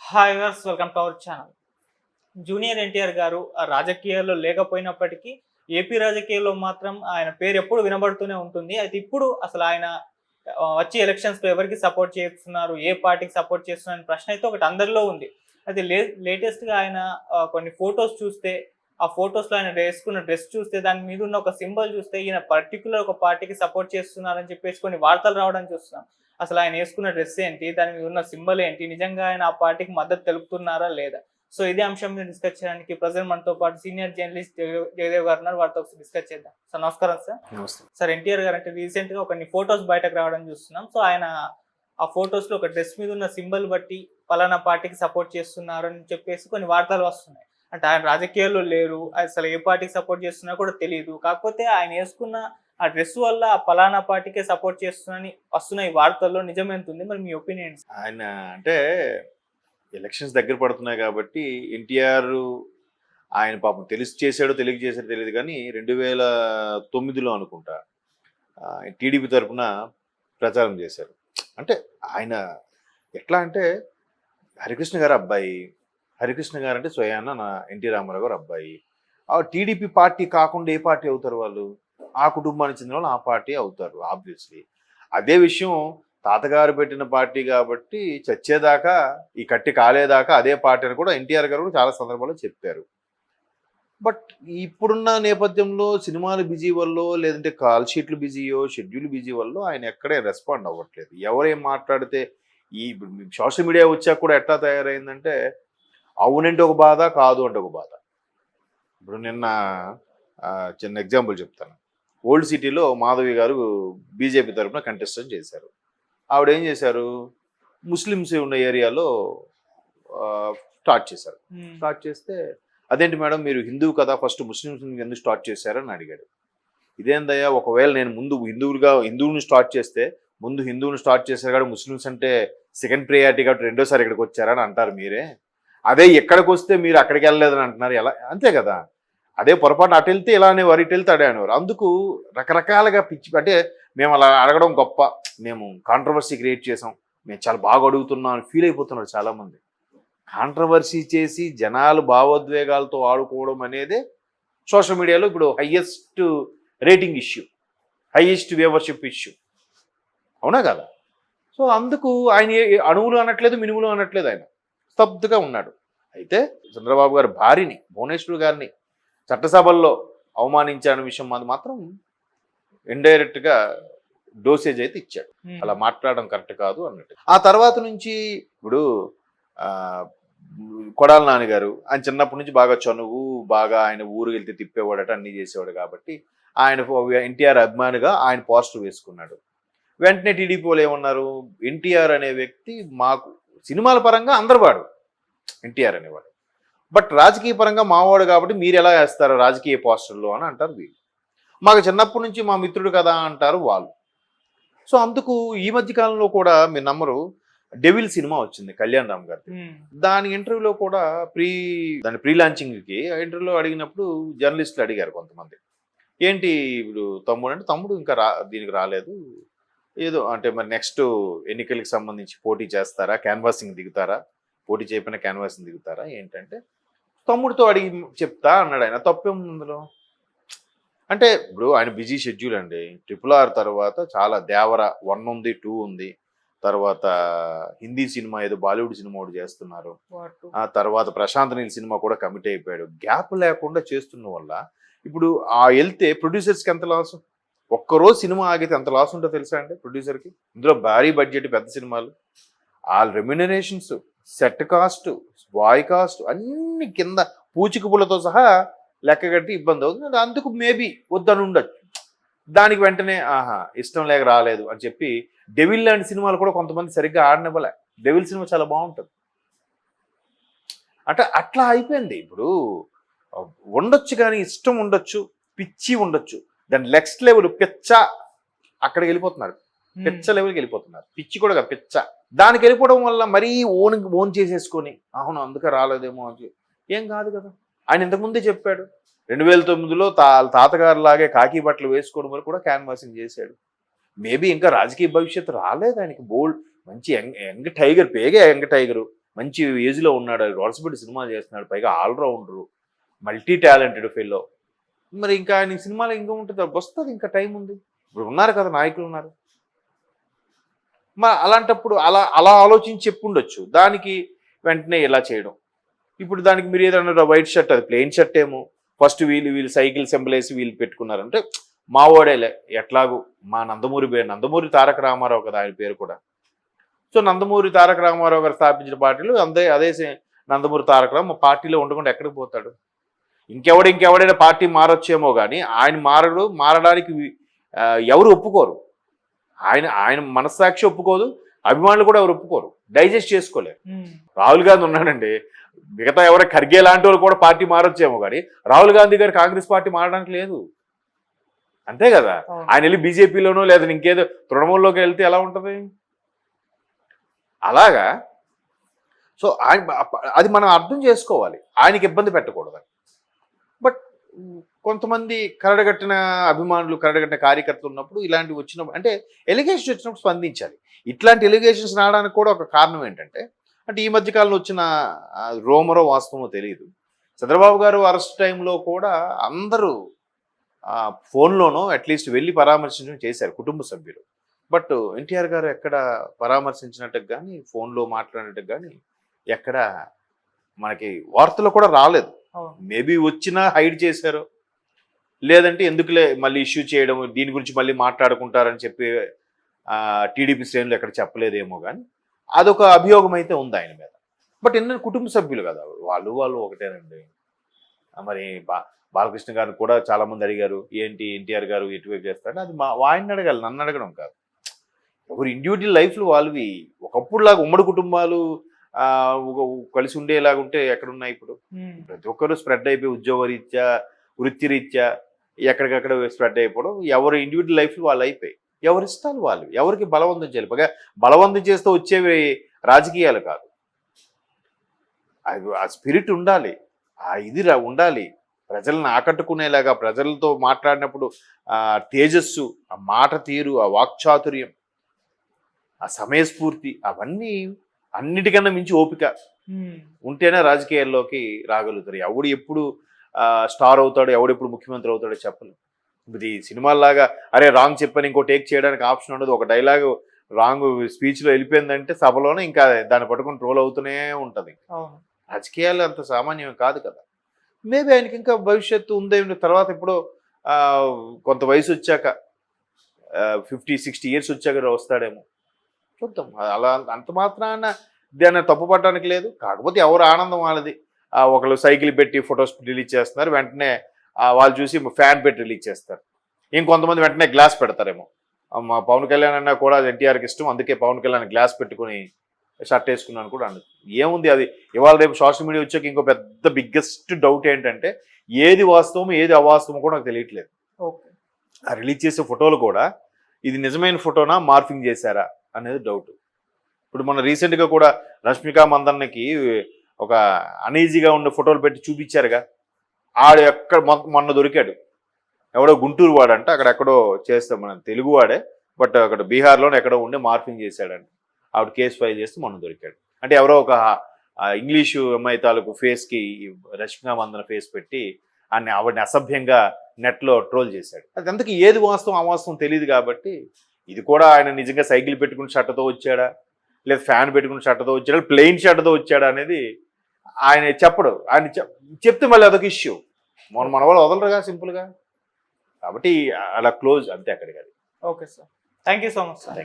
Hi వర్స్ welcome to our channel. Junior NTR గారు రాజకీయాల్లో లేకపోయినప్పటికీ ఏపీ రాజకీయాల్లో మాత్రం ఆయన పేరు ఎప్పుడు వినబడుతూనే ఉంటుంది. అయితే ఇప్పుడు అసలు ఆయన వచ్చే ఎలక్షన్స్‌లో ఎవరికి సపోర్ట్ చేస్తున్నారు? ఏ పార్టీకి సపోర్ట్ చేస్తున్నారు? అనే ప్రశ్న అయితే ఒకటి అందరిలో ఉంది. అయితే లేటెస్ట్‌గా ఆయన కొన్ని ఫోటోస్ చూస్తే, ఆ ఫోటోస్‌లో ఆయన వేసుకున్న డ్రెస్ చూస్తే, దాని మీద ఉన్న ఒక సింబల్ చూస్తే ఈయన పర్టిక్యులర్ ఒక పార్టీకి సపోర్ట్ చేస్తున్నారని చెప్పేసి కొన్ని వార్తలు రావడం చూస్తున్నాం. అసలు ఆయన వేసుకున్న డ్రెస్ ఏంటి? దాని మీద ఉన్న సింబల్ ఏంటి? నిజంగా ఆయన ఆ పార్టీకి మద్దతు తెలుపుతున్నారా లేదా? సో ఇదే అంశం మీద డిస్కస్ చేయడానికి ప్రెజెంట్ మనతో పాటు సీనియర్ జర్నలిస్ట్ జయదేవ్ గారు ఉన్నారు. వారితో ఒకసారి డిస్కస్ చేద్దాం. సార్ నమస్కారం సార్. నమస్తే. సార్ ఎన్టీఆర్ గారు అంటే రీసెంట్ గా కొన్ని ఫోటోస్ బయటకు రావడం చూస్తున్నాం. సో ఆయన ఆ ఫోటోస్ లో ఒక డ్రెస్ మీద ఉన్న సింబల్ బట్టి పలానా పార్టీకి సపోర్ట్ చేస్తున్నారు అని చెప్పేసి కొన్ని వార్తలు వస్తున్నాయి. అంటే ఆయన రాజకీయాల్లో లేరు, అసలు ఏ పార్టీకి సపోర్ట్ చేస్తున్నా కూడా తెలియదు. కాకపోతే ఆయన వేసుకున్న ఆ డ్రెస్ వల్ల ఆ పలానా పార్టీకే సపోర్ట్ చేస్తున్నారని వస్తున్న ఈ వార్తల్లో నిజం ఎంత ఉంది? మరి మీ ఒపీనియన్? ఆయన అంటే ఎలక్షన్స్ దగ్గర పడుతున్నాయి కాబట్టి ఎన్టీఆర్ ఆయన పాపం తెలిసి చేశాడో తెలియక చేశాడో తెలియదు కానీ 2009లో అనుకుంటా టీడీపీ తరఫున ప్రచారం చేశారు. అంటే ఆయన ఎట్లా అంటే హరికృష్ణ గారు అబ్బాయి, హరికృష్ణ గారు అంటే స్వయాన నా ఎన్టీ రామారావు గారు అబ్బాయి. ఆ టీడీపీ పార్టీ కాకుండా ఏ పార్టీ అవుతారు వాళ్ళు? ఆ కుటుంబానికి చెందిన వాళ్ళు ఆ పార్టీ అవుతారు ఆబ్వియస్లీ. అదే విషయం తాతగారు పెట్టిన పార్టీ కాబట్టి చచ్చేదాకా ఈ కట్టి కాలేదాకా అదే పార్టీ అని కూడా ఎన్టీఆర్ గారు కూడా చాలా సందర్భాల్లో చెప్పారు. బట్ ఇప్పుడున్న నేపథ్యంలో సినిమాలు బిజీ వల్ల లేదంటే కాల్ షీట్లు బిజీయో షెడ్యూల్ బిజీ వల్ల ఆయన ఎక్కడే రెస్పాండ్ అవ్వట్లేదు. ఎవరేం మాట్లాడితే ఈ సోషల్ మీడియా వచ్చాక కూడా ఎట్లా తయారైందంటే అవునంటే ఒక బాధ, కాదు అంటే ఒక బాధ. ఇప్పుడు నిన్న చిన్న ఎగ్జాంపుల్ చెప్తాను. ఓల్డ్ సిటీలో మాధవి గారు బీజేపీ తరఫున కంటెస్టెంట్ చేశారు. ఆవిడ ఏం చేశారు, ముస్లిమ్స్ ఉన్న ఏరియాలో స్టార్ట్ చేశారు. స్టార్ట్ చేస్తే అదేంటి మేడం మీరు హిందువు కదా, ఫస్ట్ ముస్లిమ్స్ ఎందుకు స్టార్ట్ చేశారని అడిగాడు. ఇదేందయ్యా, ఒకవేళ నేను ముందు హిందువుని స్టార్ట్ చేస్తే ముందు హిందువుని స్టార్ట్ చేశారు కాబట్టి ముస్లిమ్స్ అంటే సెకండ్ ప్రియారిటీ కాబట్టి రెండోసారి ఇక్కడికి వచ్చారని అంటారు మీరే. అదే ఎక్కడికి వస్తే మీరు అక్కడికి వెళ్ళలేదని అంటున్నారు ఎలా? అంతే కదా. అదే పొరపాటు అటు వెళ్తే ఇలా అనేవారు, ఇటు వెళ్తే అడే అనేవారు. అందుకు రకరకాలుగా పిచ్చి అంటే మేము అలా అడగడం గొప్ప, మేము కాంట్రవర్సీ క్రియేట్ చేసాం, మేము చాలా బాగా అడుగుతున్నాం అని ఫీల్ అయిపోతున్నారు చాలామంది. కాంట్రవర్సీ చేసి జనాలు భావోద్వేగాలతో ఆడుకోవడం అనేది సోషల్ మీడియాలో ఇప్పుడు highest rating issue, highest viewership issue, అవునా కదా? సో అందుకు ఆయన అణువులు అనట్లేదు, మినుములు అనట్లేదు, ఆయన స్తబ్దుగా ఉన్నాడు. అయితే చంద్రబాబు గారి భార్యని, భువనేశ్వర్ గారిని చట్టసభల్లో అవమానించాలనే విషయం మాత్రం ఇండైరెక్ట్గా డోసేజ్ అయితే ఇచ్చాడు. అలా మాట్లాడడం కరెక్ట్ కాదు అన్నట్టు. ఆ తర్వాత నుంచి ఇప్పుడు కొడాల నాన్నగారు ఆయన చిన్నప్పటి నుంచి బాగా చనువు, బాగా ఆయన ఊరు వెళ్తే తిప్పేవాడట, అన్నీ చేసేవాడు కాబట్టి ఆయన ఎన్టీఆర్ అభిమానిగా ఆయన పోస్టర్ వేసుకున్నాడు. వెంటనే టీడీపీ వాళ్ళు ఏమన్నారు, ఎన్టీఆర్ అనే వ్యక్తి మాకు సినిమాల పరంగా అందరివాడు ఎన్టీఆర్ అనేవాడు, బట్ రాజకీయ పరంగా మావాడు కాబట్టి మీరు ఎలా వేస్తారు రాజకీయ పోస్టర్లో అని అంటారు వీళ్ళు. మాకు చిన్నప్పటి నుంచి మా మిత్రుడు కదా అంటారు వాళ్ళు. సో అందుకు ఈ మధ్య కాలంలో కూడా మీరు నమ్మరు, డెవిల్ సినిమా వచ్చింది కళ్యాణ్ రామ్ గారి. దాని ఇంటర్వ్యూలో కూడా దాని ప్రీ లాంచింగ్కి ఇంటర్వ్యూలో అడిగినప్పుడు జర్నలిస్టులు అడిగారు కొంతమంది, ఏంటి ఇప్పుడు తమ్ముడు అంటే, తమ్ముడు ఇంకా దీనికి రాలేదు, ఏదో అంటే మరి నెక్స్ట్ ఎన్నికలకు సంబంధించి పోటీ చేస్తారా, క్యాన్వాసింగ్ దిగుతారా, పోటీ చేయకపోయినా క్యాన్వాసింగ్ దిగుతారా ఏంటంటే తమ్ముడితో అడిగి చెప్తా అన్నాడు. ఆయన తప్పేముంది అందులో? అంటే ఇప్పుడు ఆయన బిజీ షెడ్యూల్ అండి. RRR తర్వాత చాలా దేవర 1 ఉంది, 2 ఉంది, తర్వాత హిందీ సినిమా ఏదో బాలీవుడ్ సినిమా ఒకటి చేస్తున్నారు, ఆ తర్వాత ప్రశాంత్ నీల్ సినిమా కూడా కమిట్ అయిపోయాడు. గ్యాప్ లేకుండా చేస్తున్న వల్ల ఇప్పుడు వెళ్తే ప్రొడ్యూసర్స్కి ఎంత లాస్? ఒక్కరోజు సినిమా ఆగితే ఎంత లాస్ ఉంటుందో తెలుసా అండి ప్రొడ్యూసర్కి? ఇందులో భారీ బడ్జెట్ పెద్ద సినిమాలు, ఆ రెమ్యునరేషన్స్, సెట్ కాస్ట్, బాయ్ కాస్ట్ అన్ని కింద పూచికపులతో సహా లెక్క కట్టి ఇబ్బంది అవుతుంది. అందుకు మేబీ వద్దని ఉండొచ్చు. దానికి వెంటనే ఇష్టం లేక రాలేదు అని చెప్పి డెవిల్ లాంటి సినిమాలు కూడా కొంతమంది సరిగ్గా ఆడనివ్వలే. డెవిల్ సినిమా చాలా బాగుంటుంది అంటే అట్లా అయిపోయింది. ఇప్పుడు ఉండొచ్చు కానీ ఇష్టం ఉండొచ్చు, పిచ్చి ఉండొచ్చు, దాని నెక్స్ట్ లెవెల్ పిచ్చ అక్కడికి వెళ్ళిపోతున్నారు, పిచ్చ లెవెల్కి వెళ్ళిపోతున్నారు. పిచ్చి కూడా పిచ్చ దానికి వెళ్ళిపోవడం వల్ల మరీ ఓన్ చేసేసుకొని అవును అందుకే రాలేదేమో అని ఏం కాదు కదా. ఆయన ఇంతకుముందే చెప్పాడు 2009లో తాతగారు లాగే కాకి బట్టలు వేసుకోవడం వరకు కూడా క్యాన్వాసింగ్ చేశాడు. మేబీ ఇంకా రాజకీయ భవిష్యత్తు రాలేదు ఆయనకి. బోల్డ్ మంచి యంగ్ టైగర్, పేగే యంగ్ టైగరు, మంచి ఏజ్లో ఉన్నాడు, వలసపెట్టి సినిమా చేస్తున్నాడు, పైగా ఆల్రౌండరు, మల్టీ టాలెంటెడ్ ఫెల్లో. మరి ఇంకా ఆయన సినిమాలో ఇంకా ఉంటుంది, వస్తుంది, ఇంకా టైం ఉంది. ఇప్పుడు ఉన్నారు కదా నాయకులు ఉన్నారు. మరి అలాంటప్పుడు అలా అలా ఆలోచించి చెప్పుండొచ్చు, దానికి వెంటనే ఇలా చేయడం. ఇప్పుడు దానికి మీరు ఏదన్నా వైట్ షర్ట్, అది ప్లెయిన్ షర్ట్ ఏమో, ఫస్ట్ వీళ్ళు సైకిల్ సింబల్ వేసి వీళ్ళు పెట్టుకున్నారంటే మా ఓడేలే ఎట్లాగూ మా నందమూరి తారక రామారావు కదా ఆయన పేరు కూడా. సో నందమూరి తారక రామారావు గారు స్థాపించిన పార్టీలు అదే నందమూరి తారక రావు మా పార్టీలో ఉండకుండా ఎక్కడికి పోతాడు? ఇంకెవడైనా పార్టీ మారొచ్చేమో కానీ ఆయన మారడానికి ఎవరు ఒప్పుకోరు. ఆయన మనస్సాక్షి ఒప్పుకోదు, అభిమానులు కూడా ఎవరు ఒప్పుకోరు, డైజెస్ట్ చేసుకోలేరు. రాహుల్ గాంధీ ఉన్నాడండి, మిగతా ఎవరైనా ఖర్గే లాంటి వాళ్ళు కూడా పార్టీ మారొచ్చేమో కానీ రాహుల్ గాంధీ గారు కాంగ్రెస్ పార్టీ మారడానికి లేదు. అంతే కదా. ఆయన వెళ్ళి బీజేపీలోనో లేదా ఇంకేదో తృణమూల్లోకి వెళ్తే ఎలా ఉంటుంది? అలాగా. సో అది మనం అర్థం చేసుకోవాలి, ఆయనకి ఇబ్బంది పెట్టకూడదు. బట్ కొంతమంది కరడగట్టిన అభిమానులు, కరడగట్టిన కార్యకర్తలు ఉన్నప్పుడు ఇలాంటివి వచ్చినప్పుడు, అంటే ఎలిగేషన్స్ వచ్చినప్పుడు స్పందించాలి. ఇట్లాంటి ఎలిగేషన్స్ రావడానికి కూడా ఒక కారణం ఏంటంటే, అంటే ఈ మధ్యకాలంలో వచ్చిన రోమరో వాస్తవమో తెలియదు, చంద్రబాబు గారు అరెస్ట్ టైంలో కూడా అందరూ ఫోన్లోనో అట్లీస్ట్ వెళ్ళి పరామర్శించడం చేశారు కుటుంబ సభ్యులు. బట్ ఎన్టీఆర్ గారు ఎక్కడ పరామర్శించినట్టుకు కానీ, ఫోన్లో మాట్లాడినట్టుకు కానీ ఎక్కడ మనకి వార్తలు కూడా రాలేదు. మేబీ వచ్చినా హైడ్ చేశారు, లేదంటే ఎందుకులే మళ్ళీ ఇష్యూ చేయడం, దీని గురించి మళ్ళీ మాట్లాడుకుంటారని చెప్పి టీడీపీ శ్రేణులు ఎక్కడ చెప్పలేదేమో కానీ అదొక అభియోగం అయితే ఉంది ఆయన మీద. బట్ ఎన్నో కుటుంబ సభ్యులు కదా, వాళ్ళు ఒకటేనండి. మరి బాలకృష్ణ గారిని కూడా చాలామంది అడిగారు, ఏంటి ఎన్టీఆర్ గారు ఎటువైపు చేస్తారంటే అది ఆయన్ని అడగాలి, నన్ను అడగడం కాదు. ఎవరు ఇండివిజువల్ లైఫ్లు వాళ్ళవి. ఒకప్పుడులాగా ఉమ్మడి కుటుంబాలు కలిసి ఉండేలాగా ఉంటే ఎక్కడున్నాయి ఇప్పుడు? ప్రతి ఒక్కరు స్ప్రెడ్ అయిపోయి ఉద్యోగరీత్యా, వృత్తిరీత్యా ఎక్కడికక్కడ స్ప్రెడ్ అయిపోవడం, ఎవరు ఇండివిజువల్ లైఫ్లు వాళ్ళు అయిపోయి, ఎవరి ఇష్టాలు వాళ్ళు, ఎవరికి బలవంతం చేయాలి. పైగా బలవంతం చేస్తూ వచ్చేవి రాజకీయాలు కాదు. ఆ స్పిరిట్ ఉండాలి, ఇది ఉండాలి, ప్రజలను ఆకట్టుకునేలాగా, ప్రజలతో మాట్లాడినప్పుడు తేజస్సు, ఆ మాట తీరు, ఆ వాక్చాతుర్యం, ఆ సమయస్ఫూర్తి, అవన్నీ అన్నిటికన్నా మించి ఓపిక ఉంటేనే రాజకీయాల్లోకి రాగలుగుతారు. ఎవడు ఎప్పుడు స్టార్ అవుతాడో, ఎవడెప్పుడు ముఖ్యమంత్రి అవుతాడో చెప్పలేం. ఇది సినిమాల్లాగా అరే రాంగ్ చెప్పని ఇంకో టేక్ చేయడానికి ఆప్షన్ ఉండదు. ఒక డైలాగ్ రాంగ్ స్పీచ్లో వెళ్ళిపోయిందంటే సభలోనే ఇంకా దాన్ని పట్టుకుని ట్రోల్ అవుతూనే ఉంటుంది. రాజకీయాలు అంత సామాన్యం కాదు కదా. మేబీ ఆయనకి ఇంకా భవిష్యత్తు ఉందేమో. తర్వాత ఇప్పుడు కొంత వయసు వచ్చాక 50-60 ఇయర్స్ వచ్చాక వస్తాడేమో, చూద్దాం. అలా అంత మాత్రాన దాన్ని తప్పు పట్టడానికి లేదు. కాకపోతే ఎవరు ఆనందం వాళ్ళది. ఒకళ్ళు సైకిల్ పెట్టి ఫొటోస్ రిలీజ్ చేస్తున్నారు, వెంటనే వాళ్ళు చూసి ఫ్యాన్ పెట్టి రిలీజ్ చేస్తారు. ఇంకొంతమంది వెంటనే గ్లాస్ పెడతారేమో. మా పవన్ కళ్యాణ్ అన్నా కూడా అది ఎన్టీఆర్కి ఇష్టం, అందుకే పవన్ కళ్యాణ్ గ్లాస్ పెట్టుకుని షర్ట్ వేసుకున్నాను కూడా అన్నది. ఏముంది అది, ఇవాళ రేపు సోషల్ మీడియా వచ్చాక ఇంకో పెద్ద బిగ్గెస్ట్ డౌట్ ఏంటంటే ఏది వాస్తవం ఏది అవాస్తవం కూడా నాకు తెలియట్లేదు. ఆ రిలీజ్ చేసే ఫోటోలు కూడా ఇది నిజమైన ఫోటోనా మార్ఫింగ్ చేశారా అనేది డౌట్. ఇప్పుడు మన రీసెంట్గా కూడా రష్మిక మందన్నకి ఒక అనీజీగా ఉన్న ఫోటోలు పెట్టి చూపించారుగా. ఆడు ఎక్కడ మొన్న దొరికాడు, ఎవడో గుంటూరు వాడంట, అక్కడెక్కడో చేస్తాం, మన తెలుగు వాడే, బట్ అక్కడ బీహార్లోనే ఎక్కడో ఉండి మార్ఫింగ్ చేశాడంట. ఆవిడ కేసు ఫైల్ చేస్తే మొన్న దొరికాడు. అంటే ఎవరో ఒక ఇంగ్లీషు అమ్మాయి తాలూకు ఫేస్కి రష్మిక మందన ఫేస్ పెట్టి ఆవిడని అసభ్యంగా నెట్లో ట్రోల్ చేశాడు. అది అందుకే ఏది వాస్తవం అవాస్తవం తెలియదు. కాబట్టి ఇది కూడా ఆయన నిజంగా సైకిల్ పెట్టుకుని షర్ట్తో వచ్చాడా, లేదా ఫ్యాన్ పెట్టుకుని షర్ట్తో వచ్చాడా, ప్లెయిన్ షర్ట్తో వచ్చాడా అనేది ఆయన చెప్పడు. ఆయన చెప్తే మళ్ళీ అదొక ఇష్యూ. మన వాళ్ళు వదలరుగా సింపుల్గా. కాబట్టి అలా క్లోజ్ అంతే అక్కడికి. అది okay sir, thank you so much sir.